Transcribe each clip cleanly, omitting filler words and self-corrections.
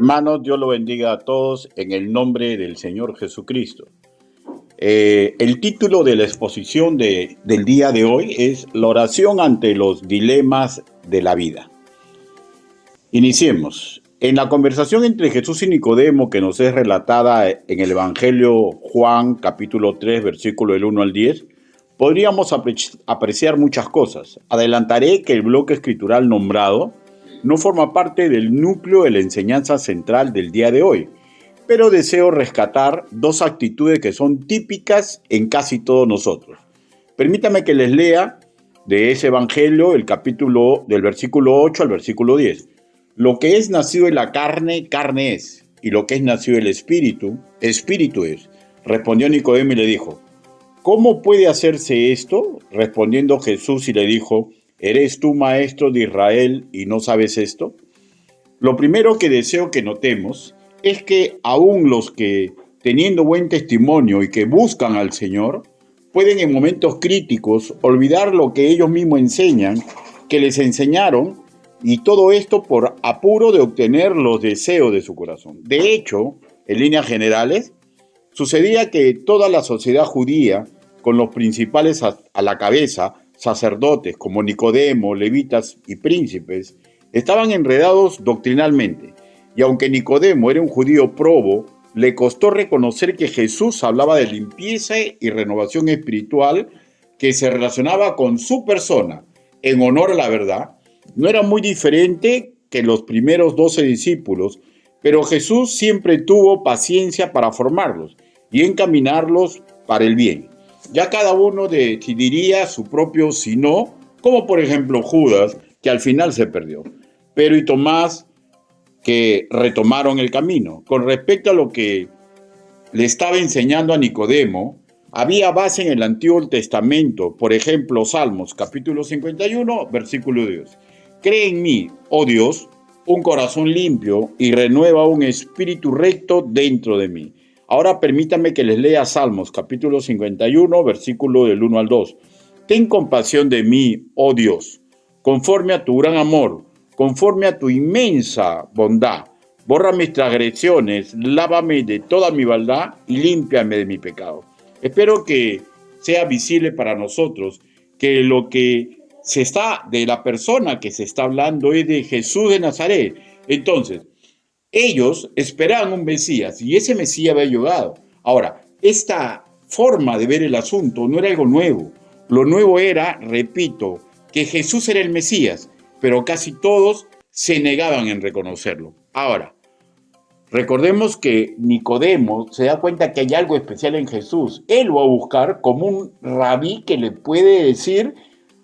Hermanos, Dios lo bendiga a todos en el nombre del Señor Jesucristo. El título de la exposición del día de hoy es La oración ante los dilemas de la vida. Iniciemos. En la conversación entre Jesús y Nicodemo, que nos es relatada en el Evangelio Juan, capítulo 3, versículo del 1 al 10, podríamos apreciar muchas cosas. Adelantaré que el bloque escritural nombrado no forma parte del núcleo de la enseñanza central del día de hoy, pero deseo rescatar dos actitudes que son típicas en casi todos nosotros. Permítame que les lea de ese evangelio el capítulo del versículo 8 al versículo 10. Lo que es nacido de la carne, carne es, y lo que es nacido del espíritu, espíritu es. Respondió Nicodemo y le dijo, ¿cómo puede hacerse esto? Respondiendo Jesús y le dijo, ¿eres tú maestro de Israel y no sabes esto? Lo primero que deseo que notemos es que aún los que, teniendo buen testimonio y que buscan al Señor, pueden en momentos críticos olvidar lo que ellos mismos enseñan, que les enseñaron, y todo esto por apuro de obtener los deseos de su corazón. De hecho, en líneas generales, sucedía que toda la sociedad judía, con los principales a la cabeza, sacerdotes como Nicodemo, levitas y príncipes, estaban enredados doctrinalmente. Y aunque Nicodemo era un judío probo, le costó reconocer que Jesús hablaba de limpieza y renovación espiritual que se relacionaba con su persona, en honor a la verdad. No era muy diferente que los primeros 12 discípulos, pero Jesús siempre tuvo paciencia para formarlos y encaminarlos para el bien. Ya cada uno decidiría su propio si no, como por ejemplo Judas, que al final se perdió, Pedro y Tomás, que retomaron el camino. Con respecto a lo que le estaba enseñando a Nicodemo, había base en el Antiguo Testamento, por ejemplo, Salmos, capítulo 51, versículo 10. Cree en mí, oh Dios, un corazón limpio y renueva un espíritu recto dentro de mí. Ahora permítame que les lea Salmos, capítulo 51, versículo del 1 al 2. Ten compasión de mí, oh Dios, conforme a tu gran amor, conforme a tu inmensa bondad. Borra mis transgresiones, lávame de toda mi maldad y límpiame de mi pecado. Espero que sea visible para nosotros que lo que de la persona que se está hablando es de Jesús de Nazaret. Entonces, ellos esperaban un Mesías y ese Mesías había llegado. Ahora, esta forma de ver el asunto no era algo nuevo. Lo nuevo era, repito, que Jesús era el Mesías, pero casi todos se negaban en reconocerlo. Ahora, recordemos que Nicodemo se da cuenta que hay algo especial en Jesús. Él lo va a buscar como un rabí que le puede decir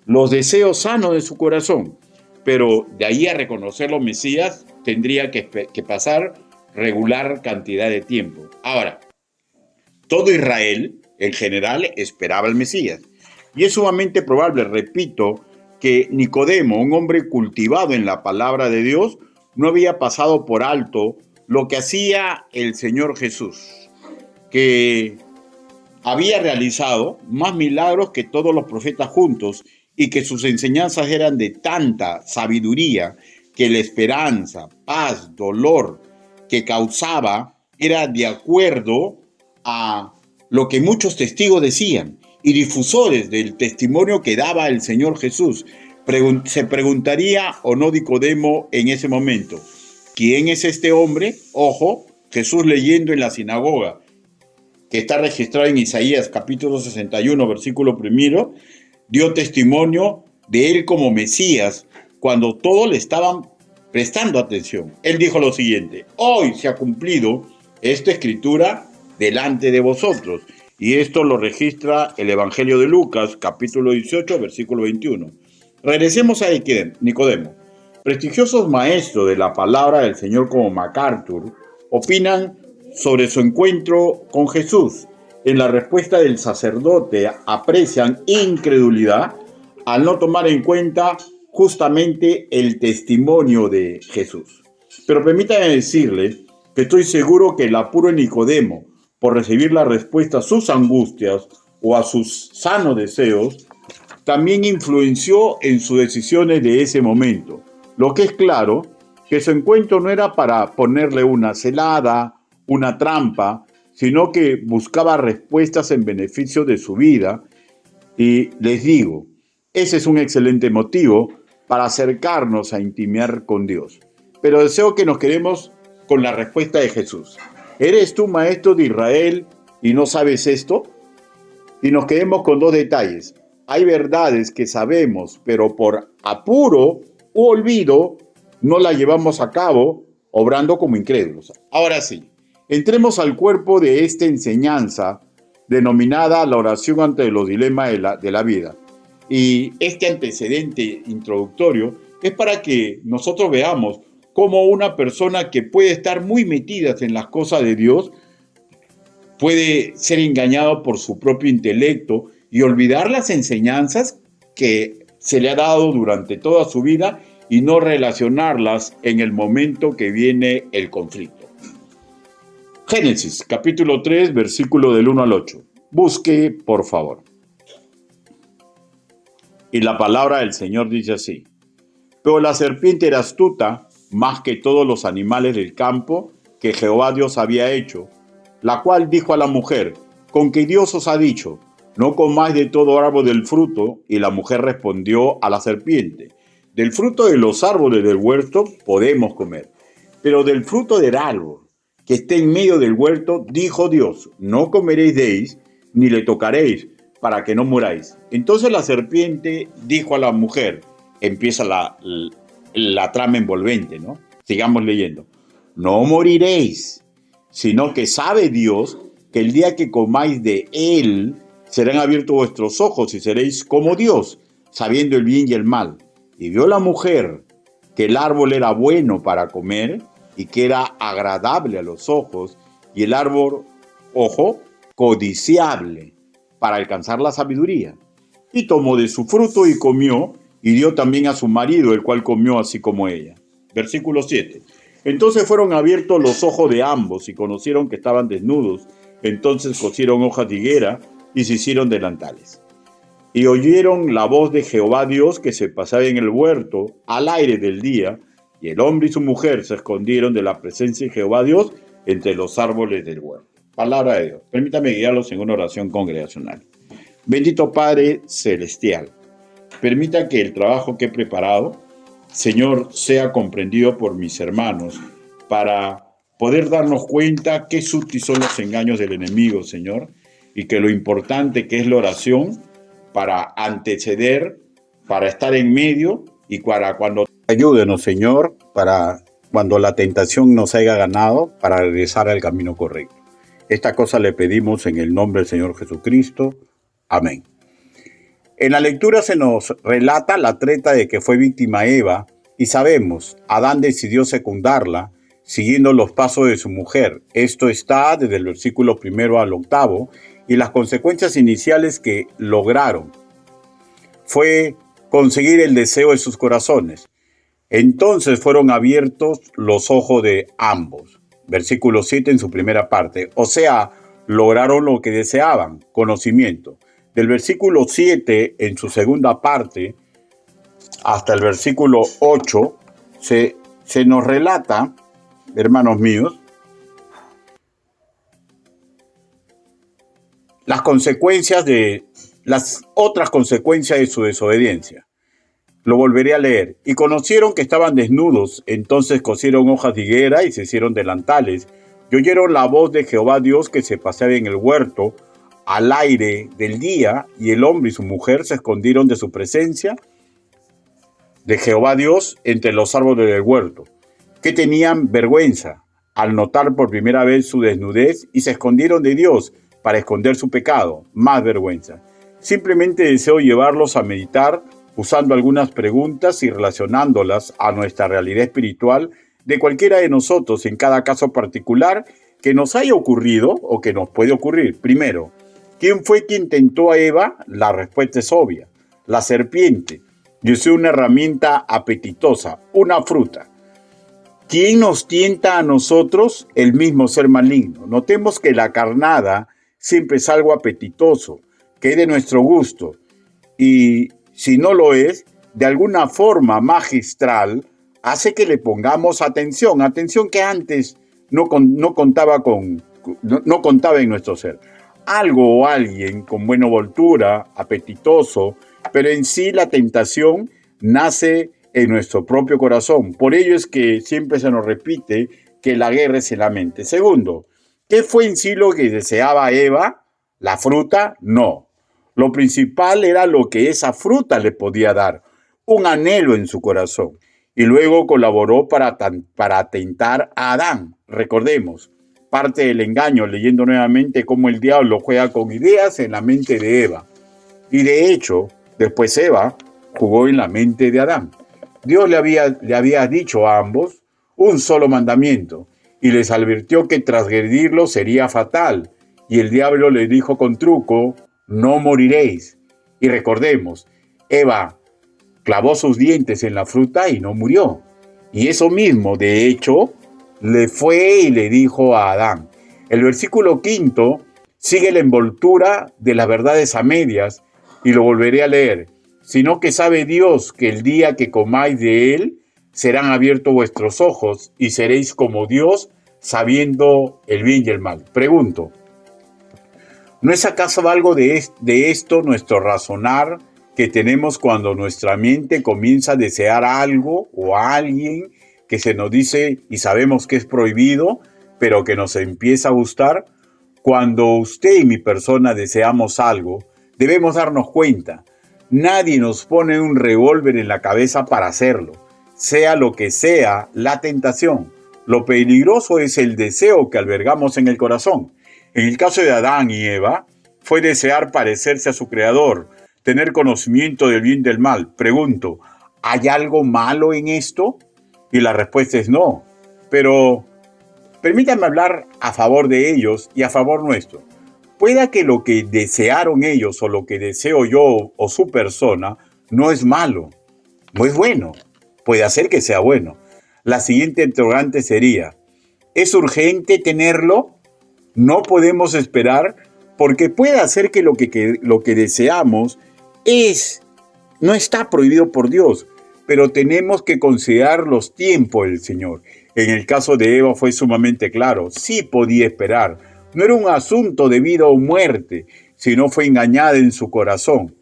los deseos sanos de su corazón. Pero de ahí a reconocerlo Mesías tendría que pasar regular cantidad de tiempo. Ahora, todo Israel en general esperaba al Mesías. Y es sumamente probable, repito, que Nicodemo, un hombre cultivado en la palabra de Dios, no había pasado por alto lo que hacía el Señor Jesús, que había realizado más milagros que todos los profetas juntos y que sus enseñanzas eran de tanta sabiduría que la esperanza, paz, dolor que causaba era de acuerdo a lo que muchos testigos decían y difusores del testimonio que daba el Señor Jesús. Se preguntaría o no Nicodemo en ese momento, ¿quién es este hombre? Ojo, Jesús leyendo en la sinagoga, que está registrado en Isaías capítulo 61, versículo 1, dio testimonio de él como Mesías cuando todos le estaban prestando atención. Él dijo lo siguiente, hoy se ha cumplido esta escritura delante de vosotros. Y esto lo registra el Evangelio de Lucas, capítulo 18, versículo 21. Regresemos a Nicodemo. Prestigiosos maestros de la palabra del Señor como MacArthur opinan sobre su encuentro con Jesús. En la respuesta del sacerdote aprecian incredulidad al no tomar en cuenta justamente el testimonio de Jesús. Pero permítame decirle que estoy seguro que el apuro de Nicodemo por recibir la respuesta a sus angustias o a sus sanos deseos también influenció en sus decisiones de ese momento. Lo que es claro que su encuentro no era para ponerle una celada, una trampa, sino que buscaba respuestas en beneficio de su vida. Y les digo, ese es un excelente motivo para acercarnos a intimar con Dios. Pero deseo que nos quedemos con la respuesta de Jesús. ¿Eres tú maestro de Israel y no sabes esto? Y nos quedemos con dos detalles. Hay verdades que sabemos, pero por apuro u olvido no las llevamos a cabo, obrando como incrédulos. Ahora sí, entremos al cuerpo de esta enseñanza denominada la oración ante los dilemas de la vida. Y este antecedente introductorio es para que nosotros veamos cómo una persona que puede estar muy metida en las cosas de Dios puede ser engañado por su propio intelecto y olvidar las enseñanzas que se le ha dado durante toda su vida y no relacionarlas en el momento que viene el conflicto. Génesis, capítulo 3, versículo del 1 al 8. Busque, por favor. Y la palabra del Señor dice así: Pero la serpiente era astuta más que todos los animales del campo que Jehová Dios había hecho, la cual dijo a la mujer: ¿Con qué Dios os ha dicho? No comáis de todo árbol del fruto. Y la mujer respondió a la serpiente: Del fruto de los árboles del huerto podemos comer, pero del fruto del árbol que esté en medio del huerto, dijo Dios: No comeréis de él, ni le tocaréis, para que no muráis. Entonces la serpiente dijo a la mujer, empieza la trama envolvente, ¿no? Sigamos leyendo. No moriréis, sino que sabe Dios que el día que comáis de él, serán abiertos vuestros ojos y seréis como Dios, sabiendo el bien y el mal. Y vio la mujer que el árbol era bueno para comer y que era agradable a los ojos, y el árbol, ojo, codiciable para alcanzar la sabiduría. Y tomó de su fruto y comió, y dio también a su marido, el cual comió así como ella. Versículo 7. Entonces fueron abiertos los ojos de ambos y conocieron que estaban desnudos. Entonces cosieron hojas de higuera y se hicieron delantales. Y oyeron la voz de Jehová Dios que se pasaba en el huerto al aire del día, y el hombre y su mujer se escondieron de la presencia de Jehová Dios entre los árboles del huerto. Palabra de Dios. Permítame guiarlos en una oración congregacional. Bendito Padre Celestial, permita que el trabajo que he preparado, Señor, sea comprendido por mis hermanos para poder darnos cuenta qué sutiles son los engaños del enemigo, Señor, y que lo importante que es la oración para anteceder, para estar en medio y para cuando... Ayúdenos, Señor, para cuando la tentación nos haya ganado, para regresar al camino correcto. Esta cosa le pedimos en el nombre del Señor Jesucristo. Amén. En la lectura se nos relata la treta de que fue víctima Eva y sabemos, Adán decidió secundarla siguiendo los pasos de su mujer. Esto está desde el versículo 1 al 8 y las consecuencias iniciales que lograron fue conseguir el deseo de sus corazones. Entonces fueron abiertos los ojos de ambos. Versículo 7 en su primera parte. O sea, lograron lo que deseaban, conocimiento. Del versículo 7 en su segunda parte hasta el versículo 8 se nos relata, hermanos míos, las otras consecuencias de su desobediencia. Lo volveré a leer. Y conocieron que estaban desnudos, entonces cosieron hojas de higuera y se hicieron delantales. Y oyeron la voz de Jehová Dios que se paseaba en el huerto al aire del día, y el hombre y su mujer se escondieron de su presencia de Jehová Dios entre los árboles del huerto, que tenían vergüenza al notar por primera vez su desnudez, y se escondieron de Dios para esconder su pecado, más vergüenza. Simplemente deseo llevarlos a meditar usando algunas preguntas y relacionándolas a nuestra realidad espiritual de cualquiera de nosotros en cada caso particular que nos haya ocurrido o que nos puede ocurrir. Primero, ¿quién fue quien tentó a Eva? La respuesta es obvia: la serpiente. Yo soy una herramienta apetitosa, una fruta. ¿Quién nos tienta a nosotros? El mismo ser maligno. Notemos que la carnada siempre es algo apetitoso, que es de nuestro gusto, y si no lo es, de alguna forma magistral, hace que le pongamos atención que antes no contaba no contaba en nuestro ser. Algo o alguien con buena voltura, apetitoso, pero en sí la tentación nace en nuestro propio corazón. Por ello es que siempre se nos repite que la guerra es en la mente. Segundo, ¿qué fue en sí lo que deseaba Eva? ¿La fruta? No. Lo principal era lo que esa fruta le podía dar, un anhelo en su corazón. Y luego colaboró para tentar a Adán. Recordemos, parte del engaño, leyendo nuevamente cómo el diablo juega con ideas en la mente de Eva. Y de hecho, después Eva jugó en la mente de Adán. Dios le había dicho a ambos un solo mandamiento y les advirtió que transgredirlo sería fatal. Y el diablo le dijo con truco, no moriréis. Y recordemos, Eva clavó sus dientes en la fruta y no murió. Y eso mismo, de hecho, le fue y le dijo a Adán. El versículo 5 sigue la envoltura de las verdades a medias y lo volveré a leer. Sino que sabe Dios que el día que comáis de él, serán abiertos vuestros ojos y seréis como Dios, sabiendo el bien y el mal. Pregunto, ¿no es acaso algo de esto nuestro razonar que tenemos cuando nuestra mente comienza a desear algo o a alguien que se nos dice y sabemos que es prohibido, pero que nos empieza a gustar? Cuando usted y mi persona deseamos algo, debemos darnos cuenta. Nadie nos pone un revólver en la cabeza para hacerlo, sea lo que sea la tentación. Lo peligroso es el deseo que albergamos en el corazón. En el caso de Adán y Eva, fue desear parecerse a su creador, tener conocimiento del bien y del mal. Pregunto, ¿hay algo malo en esto? Y la respuesta es no. Pero permítanme hablar a favor de ellos y a favor nuestro. Pueda que lo que desearon ellos o lo que deseo yo o su persona no es malo, no es bueno. Puede ser que sea bueno. La siguiente interrogante sería, ¿es urgente tenerlo? No podemos esperar porque puede ser que lo que deseamos no está prohibido por Dios, pero tenemos que considerar los tiempos del Señor. En el caso de Eva fue sumamente claro, sí podía esperar. No era un asunto de vida o muerte, sino fue engañada en su corazón.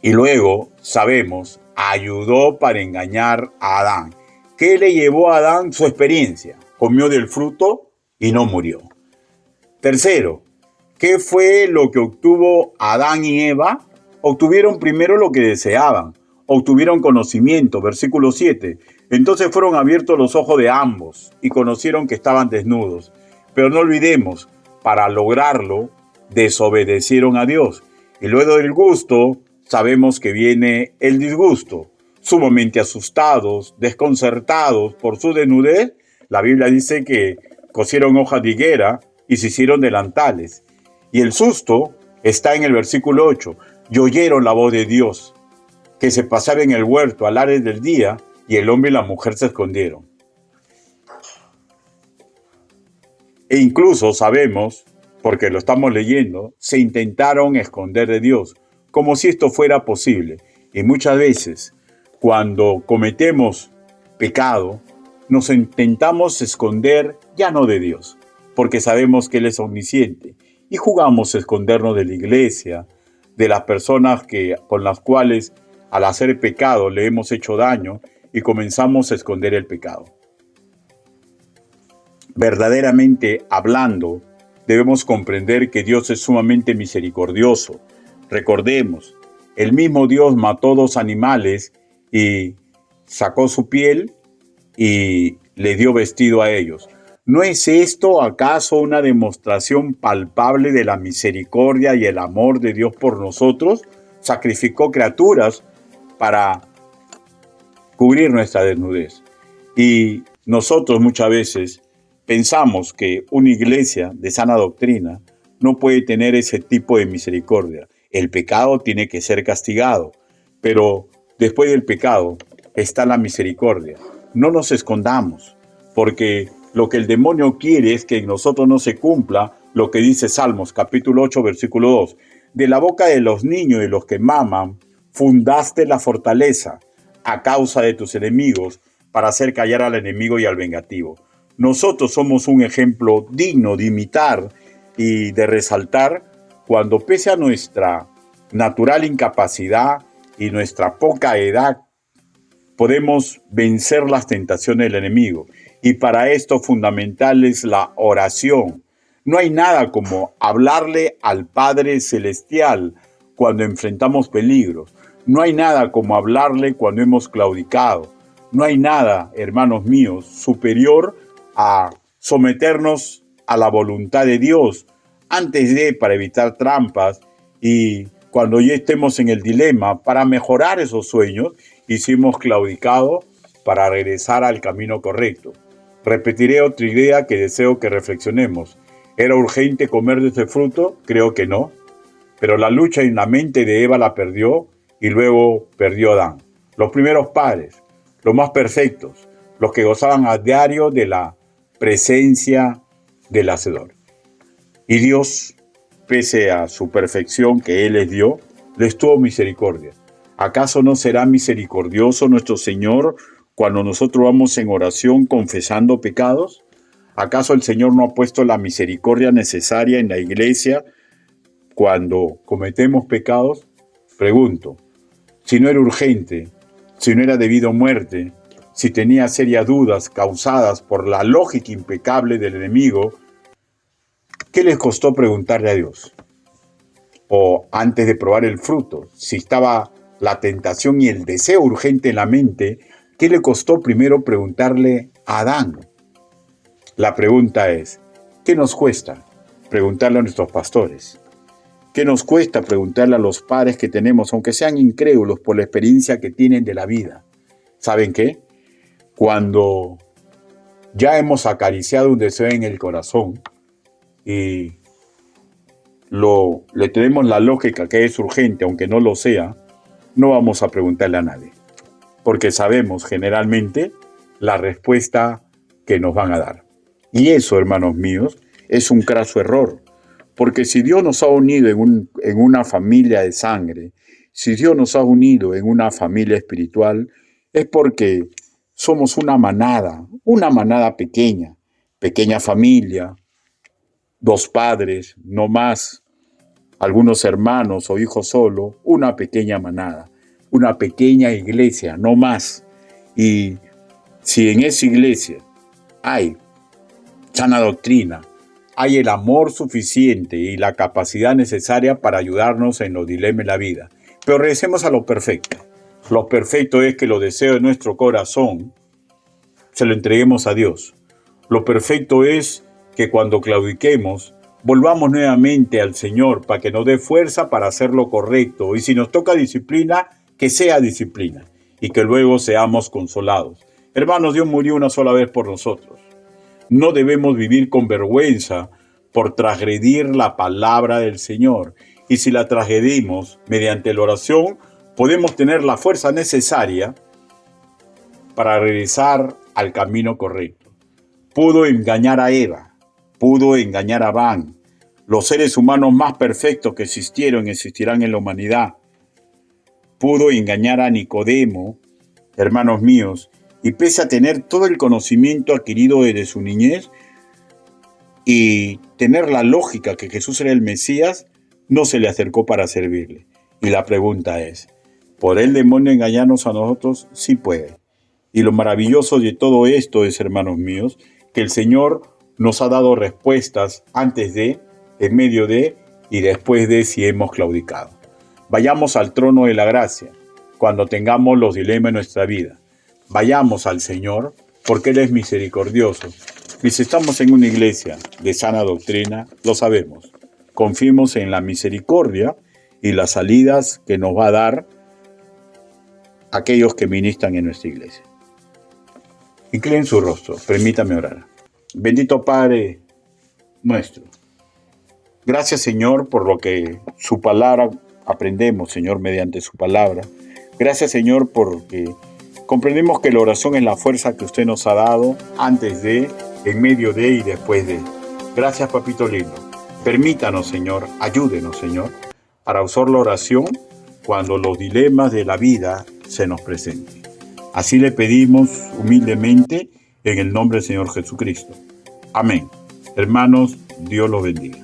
Y luego, sabemos, ayudó para engañar a Adán. ¿Qué le llevó a Adán? Su experiencia. Comió del fruto y no murió. Tercero, ¿qué fue lo que obtuvo Adán y Eva? Obtuvieron primero lo que deseaban. Obtuvieron conocimiento, versículo 7. Entonces fueron abiertos los ojos de ambos y conocieron que estaban desnudos. Pero no olvidemos, para lograrlo, desobedecieron a Dios. Y luego del gusto, sabemos que viene el disgusto. Sumamente asustados, desconcertados por su desnudez, la Biblia dice que cosieron hojas de higuera y se hicieron delantales. Y el susto está en el versículo 8. Y oyeron la voz de Dios, que se pasaba en el huerto al aire del día, y el hombre y la mujer se escondieron. E incluso sabemos, porque lo estamos leyendo, se intentaron esconder de Dios, como si esto fuera posible. Y muchas veces, cuando cometemos pecado, nos intentamos esconder ya no de Dios, porque sabemos que Él es omnisciente, y jugamos a escondernos de la iglesia, de las personas con las cuales al hacer pecado le hemos hecho daño, y comenzamos a esconder el pecado. Verdaderamente hablando, debemos comprender que Dios es sumamente misericordioso. Recordemos, el mismo Dios mató 2 animales y sacó su piel y le dio vestido a ellos. ¿No es esto acaso una demostración palpable de la misericordia y el amor de Dios por nosotros? Sacrificó criaturas para cubrir nuestra desnudez. Y nosotros muchas veces pensamos que una iglesia de sana doctrina no puede tener ese tipo de misericordia. El pecado tiene que ser castigado, pero después del pecado está la misericordia. No nos escondamos, porque lo que el demonio quiere es que en nosotros no se cumpla lo que dice Salmos capítulo 8, versículo 2. De la boca de los niños y de los que maman, fundaste la fortaleza. a causa de tus enemigos para hacer callar al enemigo y al vengativo. Nosotros somos un ejemplo digno de imitar y de resaltar cuando, pese a nuestra natural incapacidad y nuestra poca edad, podemos vencer las tentaciones del enemigo. Y para esto fundamental es la oración. No hay nada como hablarle al Padre Celestial cuando enfrentamos peligros. No hay nada como hablarle cuando hemos claudicado. No hay nada, hermanos míos, superior a someternos a la voluntad de Dios para evitar trampas y cuando ya estemos en el dilema, para mejorar esos sueños y si hemos claudicado, para regresar al camino correcto. Repetiré otra idea que deseo que reflexionemos. ¿Era urgente comer de ese fruto? Creo que no. Pero la lucha en la mente de Eva la perdió y luego perdió Adán. Los primeros padres, los más perfectos, los que gozaban a diario de la presencia del Hacedor. Y Dios, pese a su perfección que Él les dio, les tuvo misericordia. ¿Acaso no será misericordioso nuestro Señor cuando nosotros vamos en oración confesando pecados? ¿Acaso el Señor no ha puesto la misericordia necesaria en la iglesia cuando cometemos pecados? Pregunto, si no era urgente, si no era debido a muerte, si tenía serias dudas causadas por la lógica impecable del enemigo, ¿qué les costó preguntarle a Dios? O antes de probar el fruto, si estaba la tentación y el deseo urgente en la mente, ¿qué le costó primero preguntarle a Adán? La pregunta es, ¿qué nos cuesta preguntarle a nuestros pastores? ¿Qué nos cuesta preguntarle a los padres que tenemos, aunque sean incrédulos por la experiencia que tienen de la vida? ¿Saben qué? Cuando ya hemos acariciado un deseo en el corazón y le tenemos la lógica que es urgente, aunque no lo sea, no vamos a preguntarle a nadie, porque sabemos generalmente la respuesta que nos van a dar. Y eso, hermanos míos, es un craso error, porque si Dios nos ha unido en una familia de sangre, si Dios nos ha unido en una familia espiritual, es porque somos una manada pequeña familia, 2 padres, no más, algunos hermanos o hijos solo, una pequeña manada, una pequeña iglesia, no más. Y si en esa iglesia hay sana doctrina, hay el amor suficiente y la capacidad necesaria para ayudarnos en los dilemas de la vida. Pero regresemos a lo perfecto. Lo perfecto es que los deseos de nuestro corazón se lo entreguemos a Dios. Lo perfecto es que cuando claudiquemos, volvamos nuevamente al Señor para que nos dé fuerza para hacer lo correcto. Y si nos toca disciplina, que sea disciplina y que luego seamos consolados. Hermanos, Dios murió una sola vez por nosotros. No debemos vivir con vergüenza por transgredir la palabra del Señor. Y si la transgredimos mediante la oración, podemos tener la fuerza necesaria para regresar al camino correcto. Pudo engañar a Eva, pudo engañar a Adán, los seres humanos más perfectos que existirán en la humanidad. Pudo engañar a Nicodemo, hermanos míos, y pese a tener todo el conocimiento adquirido desde su niñez y tener la lógica que Jesús era el Mesías, no se le acercó para servirle. Y la pregunta es, ¿podrá el demonio engañarnos a nosotros? Sí puede. Y lo maravilloso de todo esto es, hermanos míos, que el Señor nos ha dado respuestas antes de, en medio de y después de si hemos claudicado. Vayamos al trono de la gracia cuando tengamos los dilemas en nuestra vida. Vayamos al Señor porque Él es misericordioso. Y si estamos en una iglesia de sana doctrina, lo sabemos. Confiemos en la misericordia y las salidas que nos va a dar aquellos que ministran en nuestra iglesia. Inclinen su rostro, permítame orar. Bendito Padre nuestro, gracias Señor por lo que su palabra aprendemos, Señor, mediante su palabra. Gracias Señor porque comprendemos que la oración es la fuerza que usted nos ha dado antes de, en medio de y después de. Gracias Papito lindo. Permítanos Señor, ayúdenos Señor, para usar la oración cuando los dilemas de la vida se nos presenten. Así le pedimos humildemente en el nombre del Señor Jesucristo. Amén. Hermanos, Dios los bendiga.